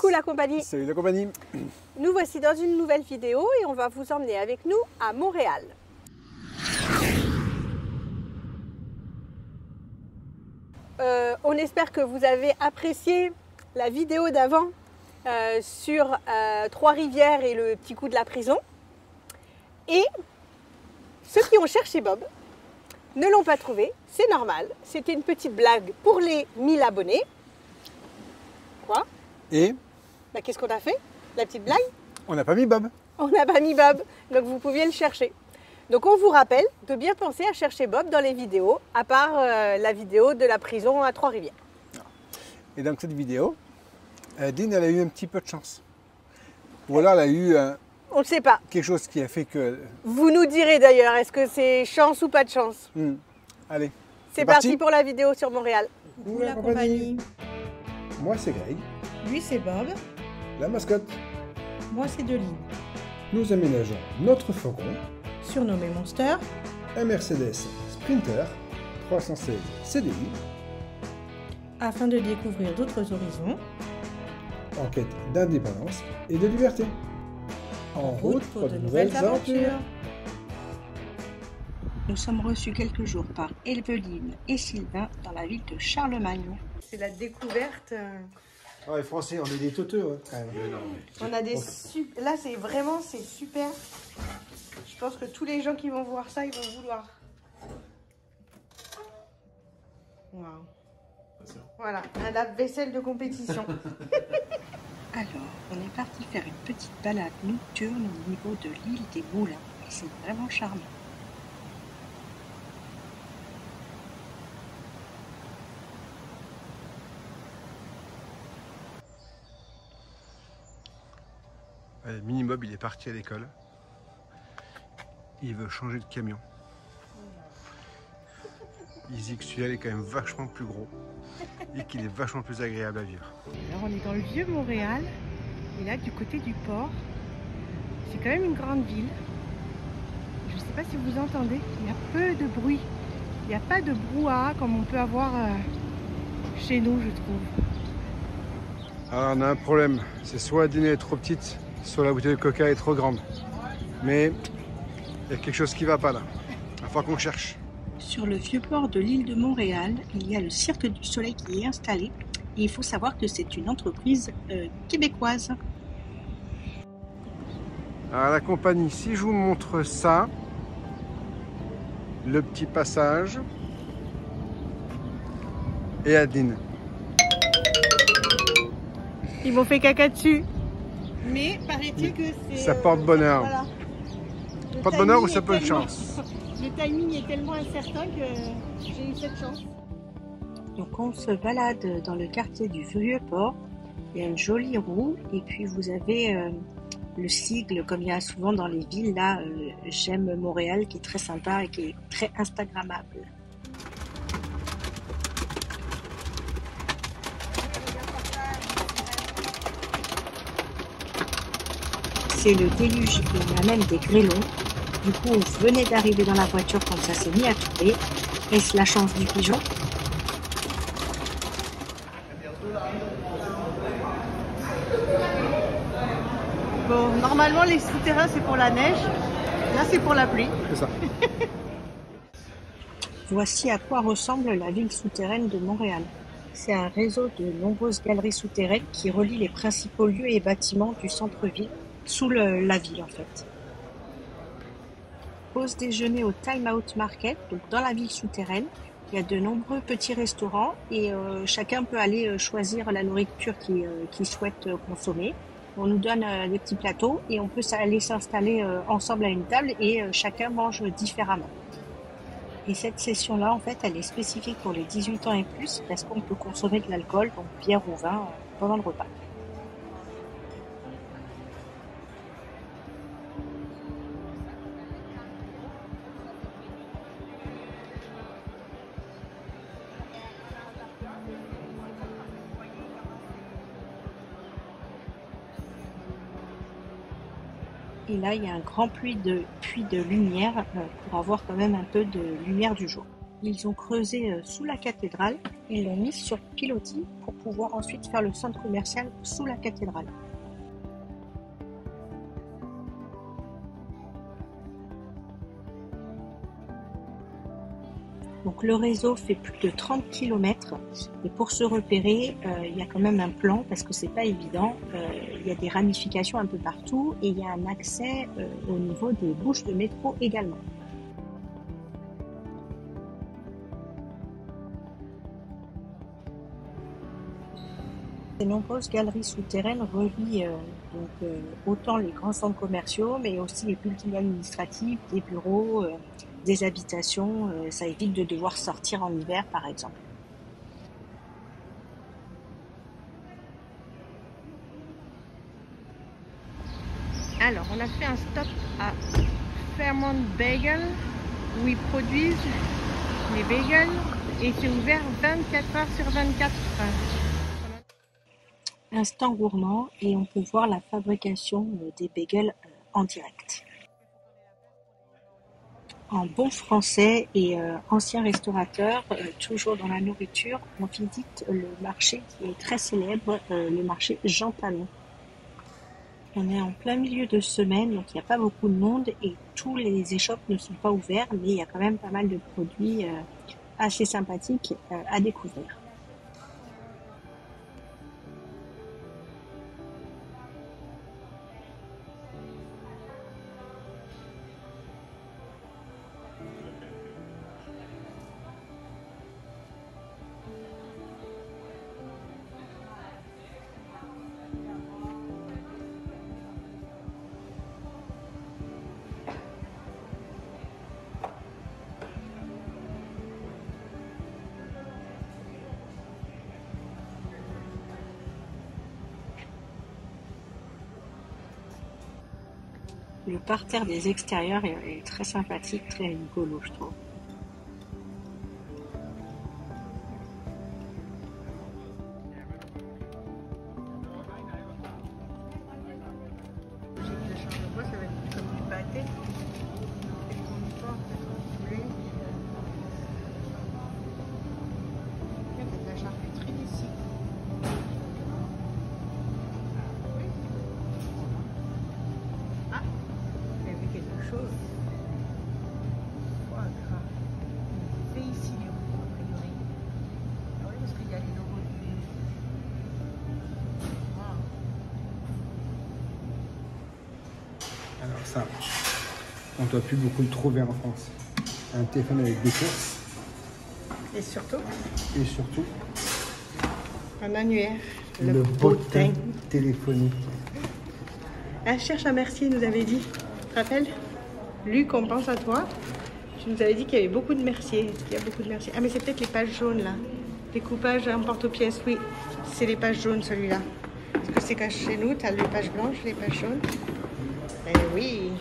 Coucou la compagnie. Salut la compagnie. Nous voici dans une nouvelle vidéo et on va vous emmener avec nous à Montréal. On espère que vous avez apprécié la vidéo d'avant sur Trois-Rivières et le petit coup de la prison. Et ceux qui ont cherché Bob ne l'ont pas trouvé, c'est normal. C'était une petite blague pour les 1000 abonnés. Quoi? Et bah, qu'est-ce qu'on a fait? La petite blague? on n'a pas mis Bob. On n'a pas mis Bob, donc vous pouviez le chercher. Donc on vous rappelle de bien penser à chercher Bob dans les vidéos, à part la vidéo de la prison à Trois-Rivières. Et dans cette vidéo, Dean, elle a eu un petit peu de chance. Ou alors elle a eu On ne sait pas. quelque chose qui a fait que... Vous nous direz d'ailleurs, est-ce que c'est chance ou pas de chance? Allez, C'est parti pour la vidéo sur Montréal. Coucou la compagnie. Moi c'est Greg, Lui, c'est Bob. la mascotte. Moi, c'est Deline. Nous aménageons notre fourgon, Surnommé Monster. un Mercedes Sprinter 316 CDI, Afin de découvrir d'autres horizons. en quête d'indépendance et de liberté. En route pour de nouvelles aventures. Nous sommes reçus quelques jours par Evelyne et Sylvain dans la ville de Charlemagne. C'est la découverte. Ah ouais, français, on est des toteux, quand même. On a des là c'est vraiment super. Je pense que tous les gens qui vont voir ça, ils vont vouloir. Waouh. Voilà, un lave-vaisselle de compétition. Alors, on est parti faire une petite balade nocturne au niveau de l'île des Moulins. Et c'est vraiment charmant. Mini-Bob, il est parti à l'école. Il veut changer de camion. Il dit que celui-là est quand même vachement plus gros et qu'il est vachement plus agréable à vivre. Alors on est dans le vieux Montréal et là du côté du port, c'est quand même une grande ville. Je ne sais pas si vous entendez, il y a peu de bruit. Il n'y a pas de brouhaha comme on peut avoir chez nous, je trouve. Alors on a un problème, c'est soit la dîner est trop petite, soit la bouteille de coca est trop grande. Mais il y a quelque chose qui va pas là. Il va falloir qu'on cherche. Sur le vieux port de l'île de Montréal, il y a le Cirque du Soleil qui est installé. Et il faut savoir que c'est une entreprise québécoise. Alors la compagnie, si je vous montre ça, le petit passage et Adine. Ils m'ont fait caca dessus. Mais paraît-il que c'est... Ça porte bonheur. Voilà. Porte bonheur ou ça peut être chance? Le timing est tellement incertain que j'ai eu cette chance. Donc on se balade dans le quartier du vieux port. Il y a une jolie roue et puis vous avez le sigle comme il y a souvent dans les villes là, j'aime Montréal, qui est très sympa et qui est très instagrammable. C'est le déluge, il y a même des grêlons. Du coup, on venait d'arriver dans la voiture quand ça s'est mis à tomber. Est-ce la chance du pigeon? Bon, normalement les souterrains c'est pour la neige. Là c'est pour la pluie. C'est ça. Voici à quoi ressemble la ville souterraine de Montréal. C'est un réseau de nombreuses galeries souterraines qui relient les principaux lieux et bâtiments du centre-ville, sous la ville en fait. Pause déjeuner au Time Out Market, donc dans la ville souterraine. Il y a de nombreux petits restaurants et chacun peut aller choisir la nourriture qu'il souhaite consommer. On nous donne des petits plateaux et on peut aller s'installer ensemble à une table et chacun mange différemment. Et cette session-là, en fait, elle est spécifique pour les 18 ans et plus parce qu'on peut consommer de l'alcool, donc bière ou vin, pendant le repas. Et là, il y a un grand puits de lumière pour avoir quand même un peu de lumière du jour. Ils ont creusé sous la cathédrale Ils l'ont mis sur pilotis pour pouvoir ensuite faire le centre commercial sous la cathédrale. Donc le réseau fait plus de 30 km et pour se repérer, il y a quand même un plan parce que c'est pas évident. Il y a des ramifications un peu partout et il y a un accès au niveau des bouches de métro également. De nombreuses galeries souterraines relient autant les grands centres commerciaux mais aussi les buildings administratifs, des bureaux, des habitations, ça évite de devoir sortir en hiver par exemple. Alors, on a fait un stop à Fairmont Bagel où ils produisent les bagels et c'est ouvert 24 heures sur 24. Instant gourmand et on peut voir la fabrication des bagels en direct. En bon français et ancien restaurateur, toujours dans la nourriture, on visite le marché qui est très célèbre, le marché Jean Talon. On est en plein milieu de semaine, donc il n'y a pas beaucoup de monde et tous les échoppes ne sont pas ouverts, mais il y a quand même pas mal de produits assez sympathiques à découvrir. Le parterre des extérieurs est très sympathique, très rigolo, je trouve. Alors ça, on ne doit plus beaucoup le trouver en France. Un téléphone avec des courses. Et surtout, Un annuaire. le bottin téléphonique. Un cherche à Mercier nous avait dit. Tu te rappelles? Luc, on pense à toi. Tu nous avais dit qu'il y avait beaucoup de Mercier. Est-ce qu'il y a beaucoup de Mercier? Ah mais c'est peut-être les pages jaunes là. Découpage en porte-pièces, oui. C'est les pages jaunes celui-là. Parce que c'est qu'à chez nous, tu as les pages blanches, les pages jaunes. Eh oui.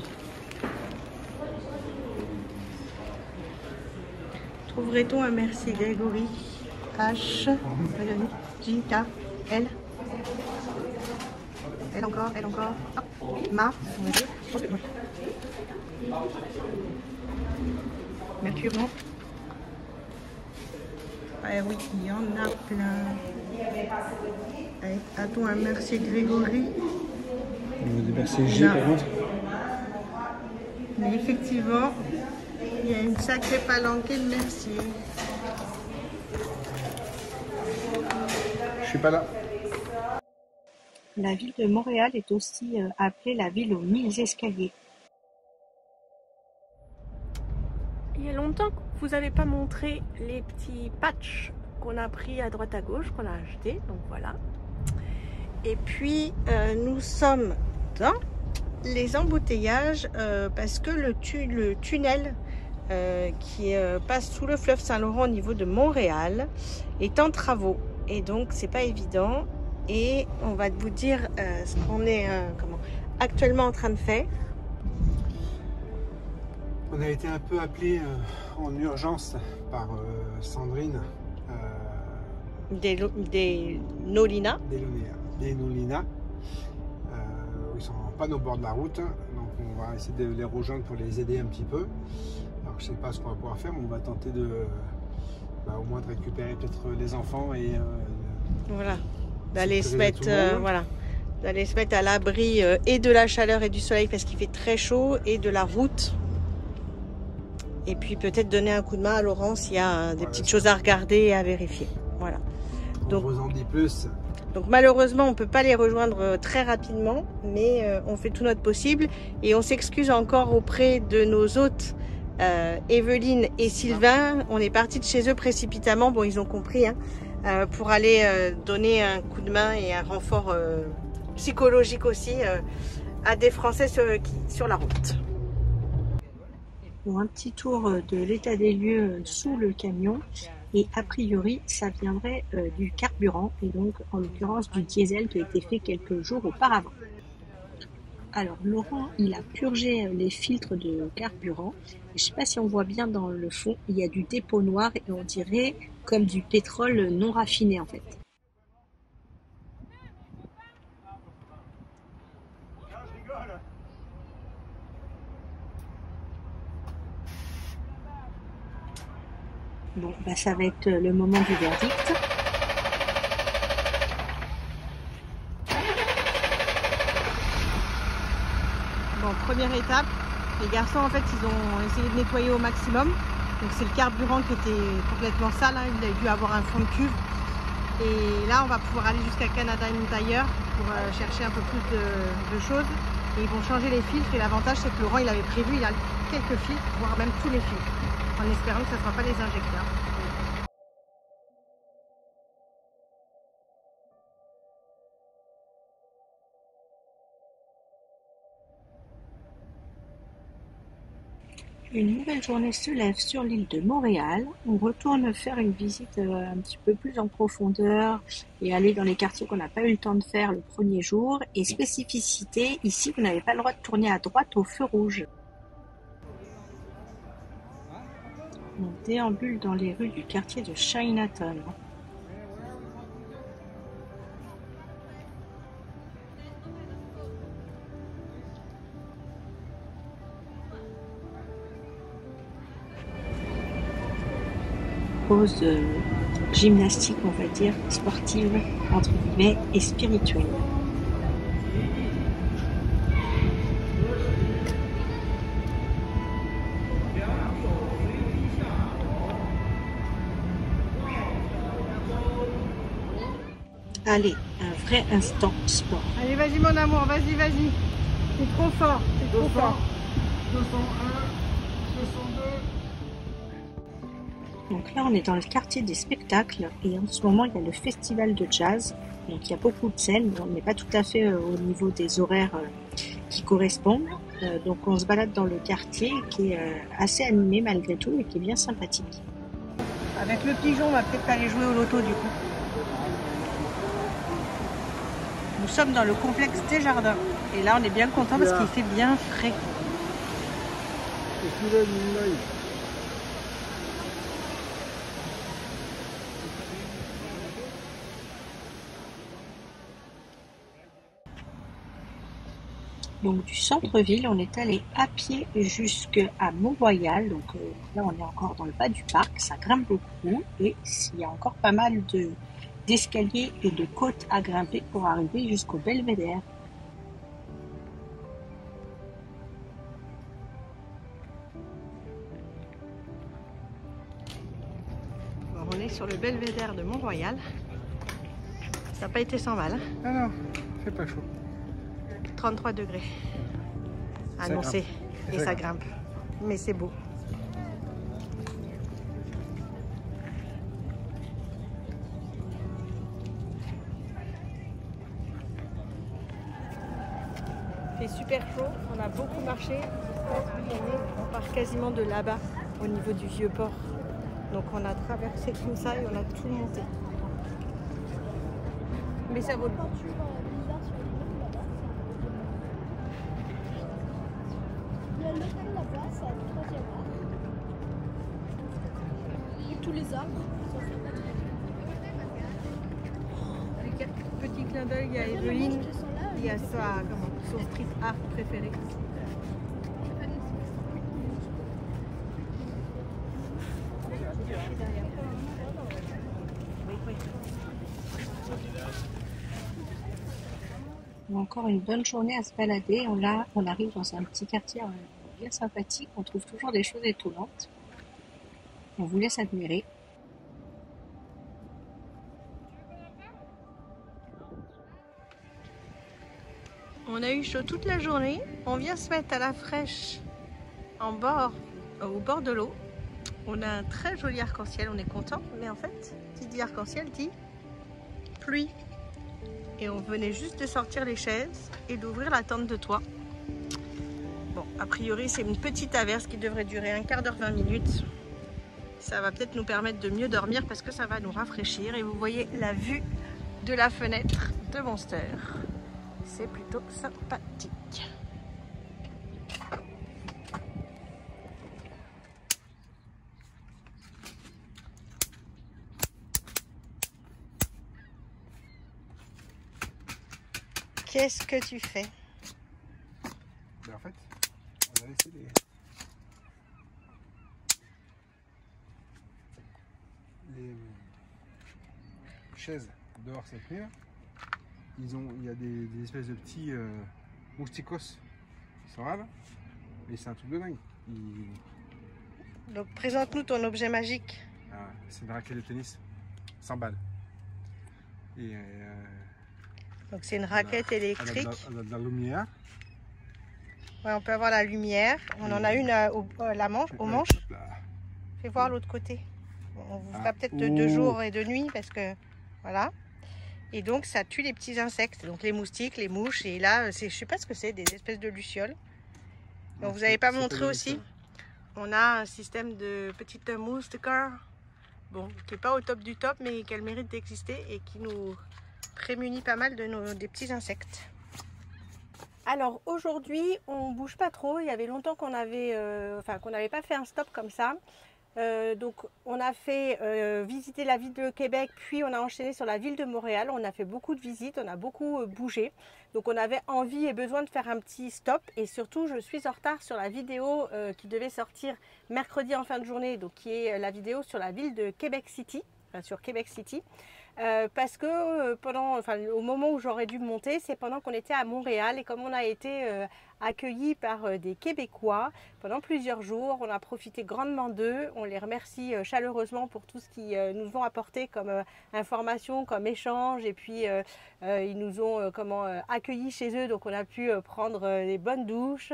Trouverait-on un Mercier Grégory? H, J, K, L. Elle encore, elle encore. Hop. Ma, on va dire. Mercure, non? Ah oui, il y en a plein. A-t-on un Mercier Grégory? Des Mercier G par contre. Mais effectivement, il y a une sacrée palanquée de Mercier. Je suis pas là. La ville de Montréal est aussi appelée la ville aux 1000 escaliers. il y a longtemps que vous n'avez pas montré les petits patchs qu'on a pris à droite à gauche, qu'on a acheté, donc voilà. Et puis nous sommes dans les embouteillages parce que le tunnel qui passe sous le fleuve Saint-Laurent au niveau de Montréal est en travaux et donc c'est pas évident. Et on va vous dire ce qu'on est actuellement en train de faire. On a été un peu appelé en urgence par Sandrine Des Nolina. Des Nolina. Ils sont en panne au bord de la route, donc on va essayer de les rejoindre pour les aider un petit peu. Alors je sais pas ce qu'on va pouvoir faire, mais on va tenter au moins de récupérer peut-être les enfants et voilà, d'aller se mettre, tout le monde. voilà, d'aller se mettre à l'abri et de la chaleur et du soleil parce qu'il fait très chaud et de la route. Et puis peut-être donner un coup de main à Laurent s'il y a des petites choses à regarder et à vérifier. Voilà. Donc, on vous en dit plus. Donc malheureusement, on ne peut pas les rejoindre très rapidement, mais on fait tout notre possible. Et on s'excuse encore auprès de nos hôtes, Evelyne et Sylvain. On est partis de chez eux précipitamment, bon ils ont compris, hein, pour aller donner un coup de main et un renfort psychologique aussi à des Français sur la route. Bon, un petit tour de l'état des lieux sous le camion. Et a priori, ça viendrait du carburant, et donc en l'occurrence du diesel qui a été fait quelques jours auparavant. Alors Laurent, il a purgé les filtres de carburant. Je ne sais pas si on voit bien dans le fond, il y a du dépôt noir et on dirait comme du pétrole non raffiné en fait. Bon, bah ça va être le moment du verdict. Bon, première étape, les garçons en fait ils ont essayé de nettoyer au maximum. Donc c'est le carburant qui était complètement sale, hein. Il a dû avoir un fond de cuve. Et là on va pouvoir aller jusqu'à Canada Tire pour chercher un peu plus de choses. Et ils vont changer les filtres et l'avantage c'est que Laurent il avait prévu, il y a quelques filtres, voire même tous les filtres, en espérant que ça ne sera pas les injecteurs. Une nouvelle journée se lève sur l'île de Montréal. On retourne faire une visite un petit peu plus en profondeur et aller dans les quartiers qu'on n'a pas eu le temps de faire le premier jour. Et spécificité, ici vous n'avez pas le droit de tourner à droite au feu rouge. On déambule dans les rues du quartier de Chinatown. Pause gymnastique, on va dire, sportive, entre guillemets, et spirituelle. Allez, un vrai instant sport. Allez vas-y mon amour, vas-y, vas-y. C'est trop fort, c'est trop fort. 201, 202. Donc là, on est dans le quartier des spectacles et en ce moment, il y a le festival de jazz. Donc il y a beaucoup de scènes. On n'est pas tout à fait au niveau des horaires qui correspondent. Donc on se balade dans le quartier qui est assez animé malgré tout et qui est bien sympathique. Avec le pigeon, on va peut-être aller jouer au loto du coup. Nous sommes dans le complexe des jardins. Et là, on est bien content parce qu'il fait bien frais. Donc du centre-ville, on est allé à pied jusqu'à Mont-Royal. Donc là, on est encore dans le bas du parc. Ça grimpe beaucoup et il y a encore pas mal d'escaliers et de côtes à grimper pour arriver jusqu'au Belvédère. Alors, on est sur le Belvédère de Mont-Royal. Ça n'a pas été sans mal. Hein. Ah non, c'est pas chaud. 33 degrés annoncé et ça grimpe. Mais c'est beau. Il fait super chaud, on a beaucoup marché. On part quasiment de là-bas au niveau du vieux port. Donc on a traversé comme ça et on a tout monté. Mais ça vaut le coup. Il y a l'hôtel là-bas, c'est à la 3e art. Et tous les arbres sont faits pas Avec quelques petits clins d'œil, il y a Evelyne, il y a son street art préféré. Encore une bonne journée à se balader. On arrive dans un petit quartier bien sympathique. On trouve toujours des choses étonnantes. On vous laisse admirer. On a eu chaud toute la journée. On vient se mettre à la fraîche au bord de l'eau. On a un très joli arc-en-ciel, on est content. Mais en fait, qui dit arc-en-ciel dit pluie. Et on venait juste de sortir les chaises et d'ouvrir la tente de toit. Bon, a priori, c'est une petite averse qui devrait durer un quart d'heure, 20 minutes. Ça va peut-être nous permettre de mieux dormir parce que ça va nous rafraîchir. Et vous voyez la vue de la fenêtre de Monster. C'est plutôt sympathique. Qu'est-ce que tu fais? Ben, en fait, on a laissé les chaises dehors cette nuit. Il y a des espèces de petits mousticos qui sont là, et c'est un truc de dingue. Donc présente-nous ton objet magique. Ah, c'est une raquette de tennis, 100 balles. Et Donc c'est une raquette électrique. elle a de la lumière. Ouais, on peut avoir la lumière. On en a une au manche. Fais voir l'autre côté. Bon, on vous fera peut-être de jour et de nuit parce que voilà. Et donc ça tue les petits insectes, donc les moustiques, les mouches. Et là, je sais pas ce que c'est, des espèces de lucioles. Donc vous n'avez pas montré aussi. On a un système de petites moustiquaires, bon, qui n'est pas au top du top, mais qui a le mérite d'exister et qui nous prémunit pas mal des petits insectes. Alors aujourd'hui, on bouge pas trop. Il y avait longtemps qu'on n'avait pas fait un stop comme ça. Donc on a fait visiter la ville de Québec, puis on a enchaîné sur la ville de Montréal. On a fait beaucoup de visites, on a beaucoup bougé. Donc on avait envie et besoin de faire un petit stop. Et surtout, je suis en retard sur la vidéo qui devait sortir mercredi en fin de journée, donc qui est la vidéo sur la ville de Québec City, enfin sur Québec City. Parce que au moment où j'aurais dû monter, c'est pendant qu'on était à Montréal et comme on a été accueillis par des Québécois pendant plusieurs jours, on a profité grandement d'eux. On les remercie chaleureusement pour tout ce qu'ils nous ont apporté comme information, comme échange, et puis ils nous ont accueillis chez eux, donc on a pu prendre des bonnes douches,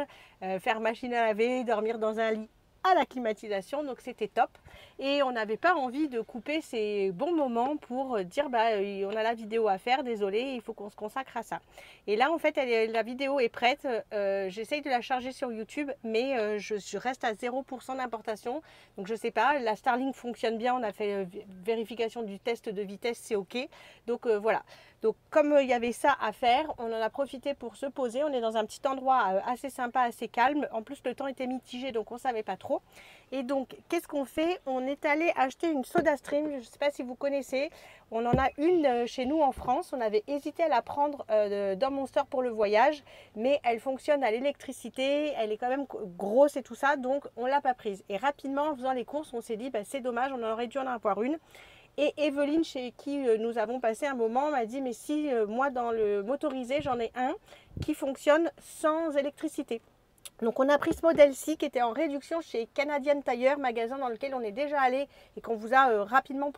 faire machine à laver, dormir dans un lit à la climatisation, donc c'était top. Et on n'avait pas envie de couper ces bons moments pour dire on a la vidéo à faire, désolé, il faut qu'on se consacre à ça. Et là en fait la vidéo est prête, j'essaye de la charger sur YouTube, mais je reste à 0% d'importation, donc je sais pas, la Starlink fonctionne bien, on a fait vérification du test de vitesse, c'est ok, donc voilà. Donc comme il y avait ça à faire, on en a profité pour se poser. On est dans un petit endroit assez sympa, assez calme. En plus le temps était mitigé, donc on ne savait pas trop. Et donc qu'est-ce qu'on fait? On est allé acheter une SodaStream, je ne sais pas si vous connaissez. On en a une chez nous en France. On avait hésité à la prendre dans Monster pour le voyage, mais elle fonctionne à l'électricité, elle est quand même grosse et tout ça, donc on ne l'a pas prise. Et rapidement en faisant les courses, on s'est dit c'est dommage, on aurait dû en avoir une. Et Evelyne, chez qui nous avons passé un moment, m'a dit mais si moi dans le motorisé j'en ai un qui fonctionne sans électricité. Donc on a pris ce modèle-ci qui était en réduction chez Canadian Tire, magasin dans lequel on est déjà allé et qu'on vous a rapidement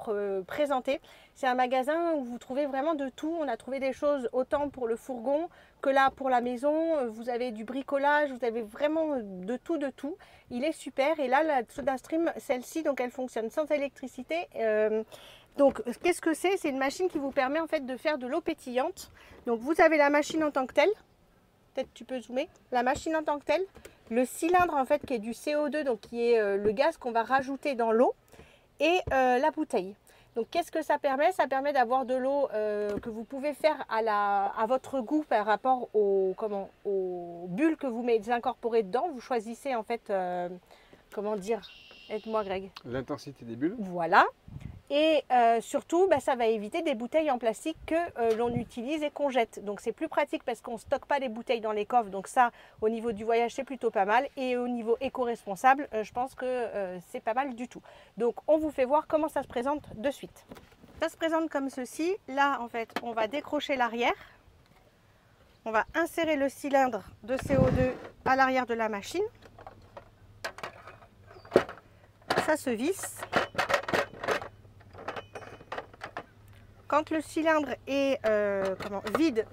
présenté. C'est un magasin où vous trouvez vraiment de tout. On a trouvé des choses autant pour le fourgon que là pour la maison. Vous avez du bricolage, vous avez vraiment de tout, de tout. Il est super. Et là la SodaStream, celle-ci, donc elle fonctionne sans électricité. Donc qu'est-ce que c'est? C'est une machine qui vous permet en fait de faire de l'eau pétillante. Donc vous avez la machine en tant que telle. Peut-être tu peux zoomer. La machine en tant que telle, le cylindre en fait qui est du CO2, donc qui est le gaz qu'on va rajouter dans l'eau, et la bouteille. Donc qu'est-ce que ça permet? Ça permet d'avoir de l'eau que vous pouvez faire à votre goût par rapport aux bulles que vous incorporez dedans. Vous choisissez en fait, comment dire, aide-moi Greg. L'intensité des bulles. Voilà. Et surtout, ça va éviter des bouteilles en plastique que l'on utilise et qu'on jette. Donc c'est plus pratique parce qu'on ne stocke pas les bouteilles dans les coffres. Donc ça, au niveau du voyage, c'est plutôt pas mal. Et au niveau éco-responsable, je pense que c'est pas mal du tout. Donc on vous fait voir comment ça se présente de suite. Ça se présente comme ceci. Là, en fait, on va décrocher l'arrière. On va insérer le cylindre de CO2 à l'arrière de la machine. Ça se visse. Quand le cylindre est vide,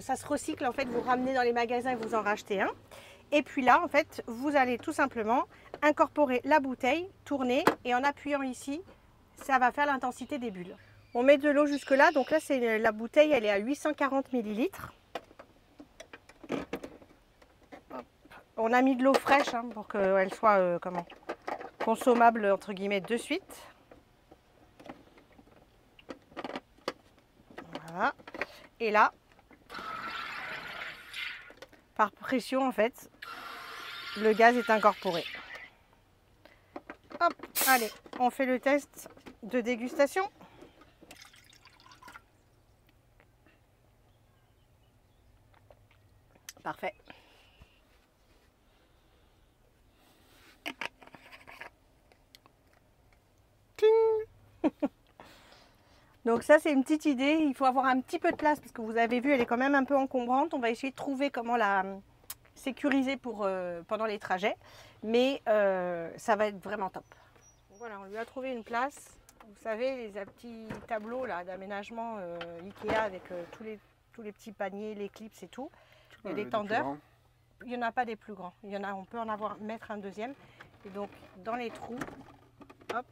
ça se recycle, en fait, vous ramenez dans les magasins et vous en rachetez un. Et puis là, en fait, vous allez tout simplement incorporer la bouteille, tourner et en appuyant ici, ça va faire l'intensité des bulles. On met de l'eau jusque là, donc là, la bouteille, elle est à 840 ml. On a mis de l'eau fraîche hein, pour qu'elle soit consommable entre guillemets de suite. Voilà. Et là, par pression en fait, le gaz est incorporé. Hop, allez, on fait le test de dégustation. Parfait. Donc ça c'est une petite idée, il faut avoir un petit peu de place parce que vous avez vu elle est quand même un peu encombrante. On va essayer de trouver comment la sécuriser pendant les trajets, mais ça va être vraiment top. Voilà, on lui a trouvé une place. Vous savez les petits tableaux là d'aménagement Ikea avec tous les petits paniers, les clips et tout, et les tendeurs. Il n'y en a pas des plus grands, on peut mettre un deuxième. Et donc dans les trous, hop,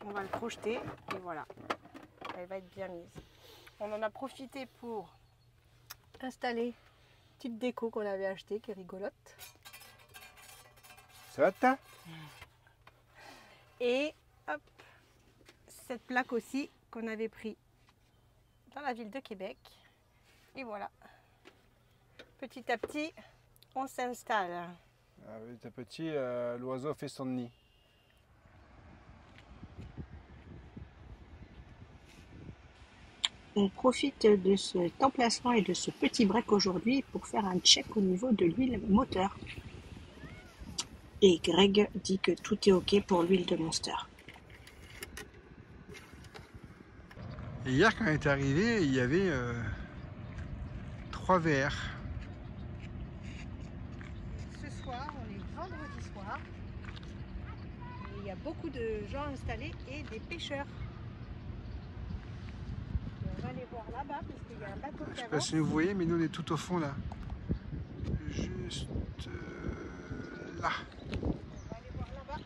on va le projeter et voilà. Elle va être bien mise. On en a profité pour installer une petite déco qu'on avait achetée qui est rigolote. Ça va? Et hop, cette plaque aussi qu'on avait pris dans la ville de Québec. Et voilà. Petit à petit, on s'installe. Ah oui, petit à petit, l'oiseau fait son nid. On profite de cet emplacement et de ce petit break aujourd'hui pour faire un check au niveau de l'huile moteur. Et Greg dit que tout est OK pour l'huile de Monster. Et hier, quand on est arrivé, il y avait 3 VR. Ce soir, on est vendredi soir. Et il y a beaucoup de gens installés et des pêcheurs. Et on va aller voir là-bas parce qu'il y a un bateau qui avance. Je ne sais pas si vous voyez, mais nous on est tout au fond là. Juste là. On va aller voir là-bas.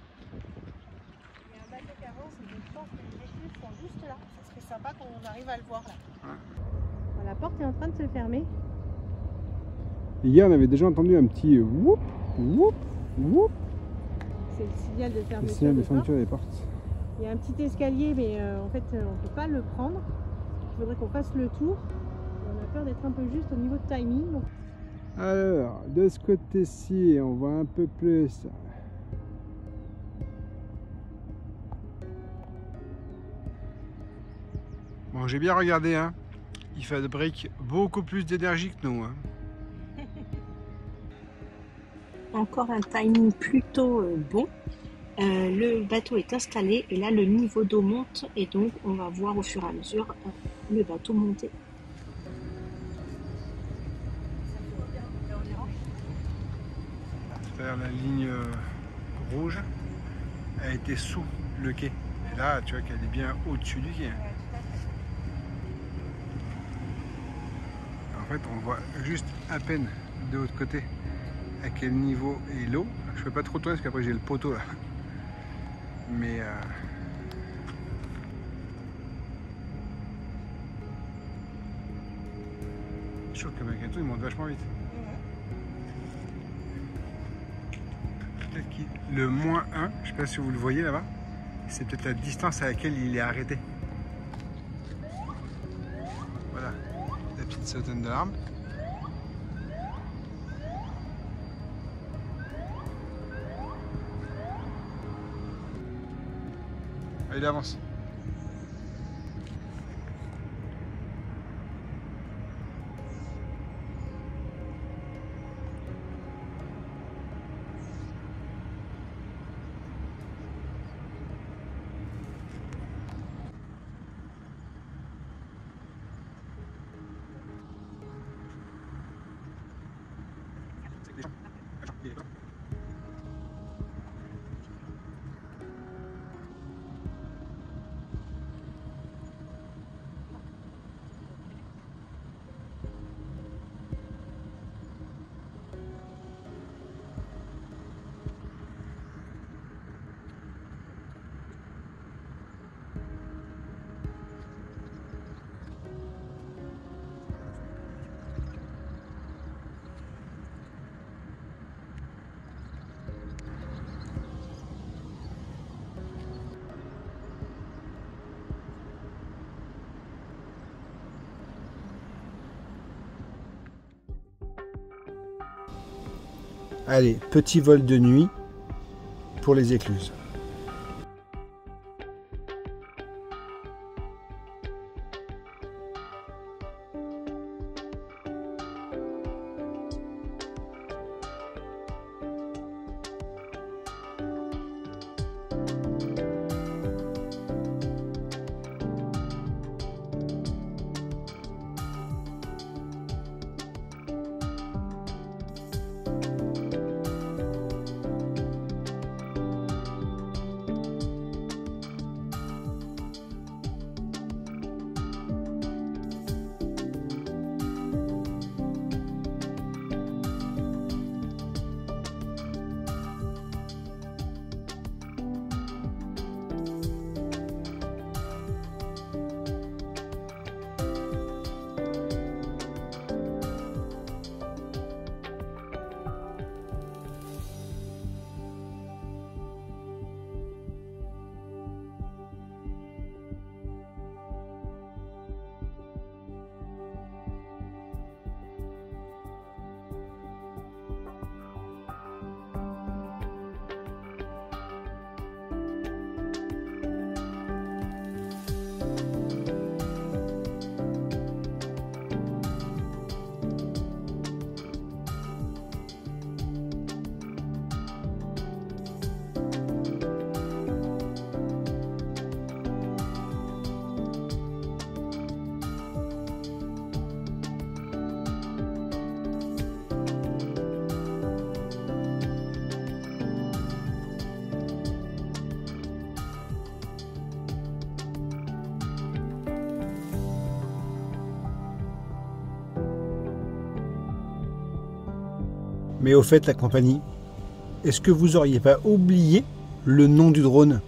Il y a un bateau qui avance et je pense que les écluses sont juste là. Ça serait sympa qu'on arrive à le voir là. Ouais. Bon, la porte est en train de se fermer. Hier on avait déjà entendu un petit whoop, whoop, whoop. C'est le signal de Le fermeture. signal de des portes. fermeture des portes. Il y a un petit escalier, mais en fait, on ne peut pas le prendre. Il faudrait qu'on fasse le tour. On a peur d'être un peu juste au niveau de timing. Donc... Alors, de ce côté-ci, on voit un peu plus. Bon, j'ai bien regardé, hein. Il fabrique beaucoup plus d'énergie que nous. Hein. Encore un timing plutôt bon. Le bateau est installé et là le niveau d'eau monte et donc on va voir au fur et à mesure le bateau monter. C'est-à-dire la ligne rouge a été sous le quai. Et là, tu vois qu'elle est bien au-dessus du quai. En fait, on voit juste à peine de l'autre côté à quel niveau est l'eau. Je ne peux pas trop tourner parce qu'après j'ai le poteau là. Mais je trouve que malgré tout, il monte vachement vite. Peut-être qu'il... Le -1, je ne sais pas si vous le voyez là-bas, c'est peut-être la distance à laquelle il est arrêté. Voilà, la petite sautaine d'alarme. Il avance. Allez, petit vol de nuit pour les écluses. Mais au fait, la compagnie, est-ce que vous auriez pas oublié le nom du drone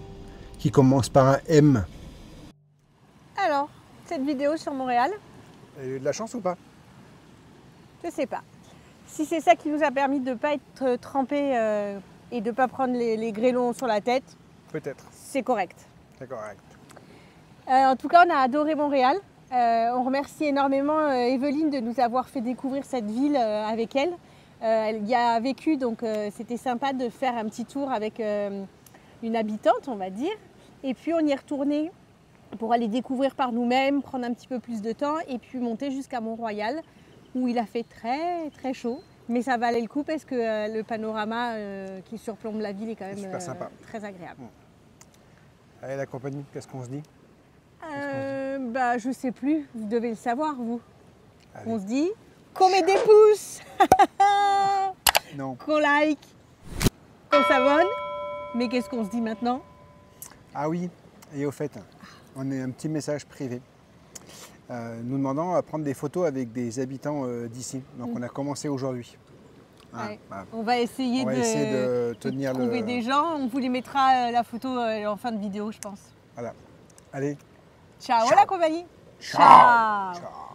qui commence par un M? Alors, cette vidéo sur Montréal, Elle a eu de la chance ou pas? je sais pas. Si c'est ça qui nous a permis de ne pas être trempés et de ne pas prendre les grêlons sur la tête, Peut-être. c'est correct. C'est correct. En tout cas, on a adoré Montréal. On remercie énormément Evelyne de nous avoir fait découvrir cette ville avec elle. Elle y a vécu, donc c'était sympa de faire un petit tour avec une habitante, on va dire. Et puis on y est retourné pour aller découvrir par nous-mêmes, prendre un petit peu plus de temps et puis monter jusqu'à Mont-Royal où il a fait très très chaud. Mais ça valait le coup parce que le panorama qui surplombe la ville est quand même super sympa. très agréable. Allez, la compagnie, qu'est-ce qu'on se dit? Bah, je sais plus, vous devez le savoir, vous. Allez. On se dit qu'on met des pouces, Non. qu'on like, qu'on s'abonne. Mais qu'est-ce qu'on se dit maintenant? Ah oui, et au fait, on a un petit message privé nous demandant à prendre des photos avec des habitants d'ici. Donc on a commencé aujourd'hui. Ouais. Voilà. On va essayer, de tenir trouver des gens. On vous les mettra la photo en fin de vidéo, je pense. Voilà. Allez. Ciao, Ciao. la compagnie. Ciao. Ciao.